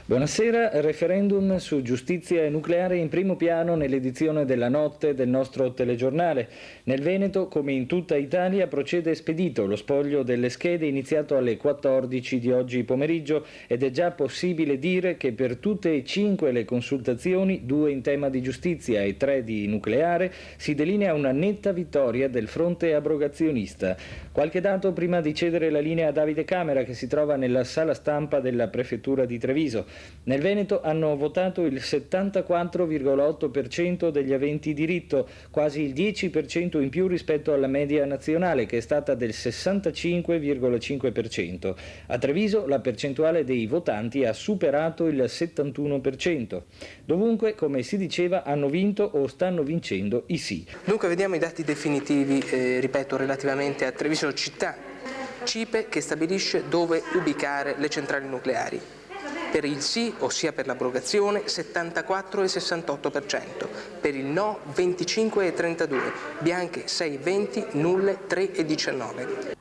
Buonasera, referendum su giustizia e nucleare in primo piano nell'edizione della notte del nostro telegiornale. Nel Veneto, come in tutta Italia, procede spedito lo spoglio delle schede iniziato alle 14 di oggi pomeriggio ed è già possibile dire che per tutte e 5 le consultazioni, 2 in tema di giustizia e 3 di nucleare, si delinea una netta vittoria del fronte abrogazionista. Qualche dato prima di cedere la linea a Davide Camera, che si trova nella sala stampa della prefettura di Treviso. Nel Veneto hanno votato il 74,8% degli aventi diritto, quasi il 10% in più rispetto alla media nazionale, che è stata del 65,5%. A Treviso la percentuale dei votanti ha superato il 71%. Dovunque, come si diceva, hanno vinto o stanno vincendo i sì. Dunque vediamo i dati definitivi, ripeto, relativamente a Treviso città, CIPE, che stabilisce dove ubicare le centrali nucleari. Per il sì, ossia per l'abrogazione, 74,68%, per il no 25,32%, bianche 6,20%, nulle 3,19%.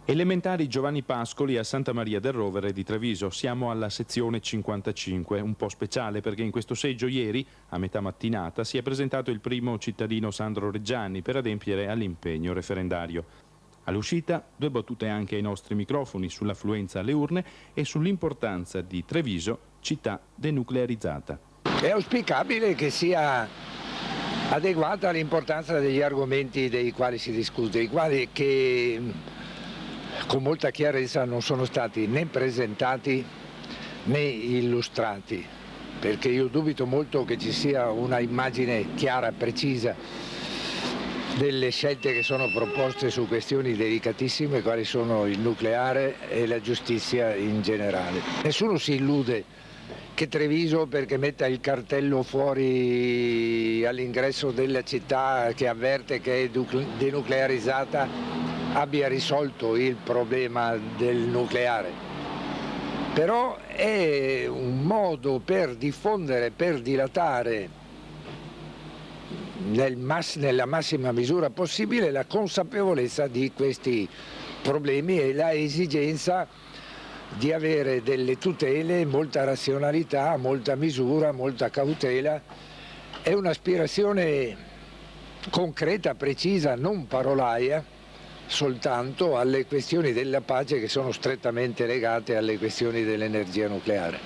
Elementari Giovanni Pascoli a Santa Maria del Rovere di Treviso. Siamo alla sezione 55, un po' speciale perché in questo seggio ieri, a metà mattinata, si è presentato il primo cittadino Sandro Reggiani per adempiere all'impegno referendario. All'uscita 2 battute anche ai nostri microfoni sull'affluenza alle urne e sull'importanza di Treviso, città denuclearizzata. È auspicabile che sia adeguata all'importanza degli argomenti dei quali si discute, i quali che con molta chiarezza non sono stati né presentati né illustrati, perché io dubito molto che ci sia una immagine chiara, precisa delle scelte che sono proposte su questioni delicatissime quali sono il nucleare e la giustizia in generale. Nessuno si illude che Treviso, perché metta il cartello fuori all'ingresso della città che avverte che è denuclearizzata, abbia risolto il problema del nucleare. Però è un modo per diffondere, per dilatare nella massima misura possibile la consapevolezza di questi problemi e la esigenza di avere delle tutele, molta razionalità, molta misura, molta cautela. È un'aspirazione concreta, precisa, non parolaia, soltanto alle questioni della pace che sono strettamente legate alle questioni dell'energia nucleare.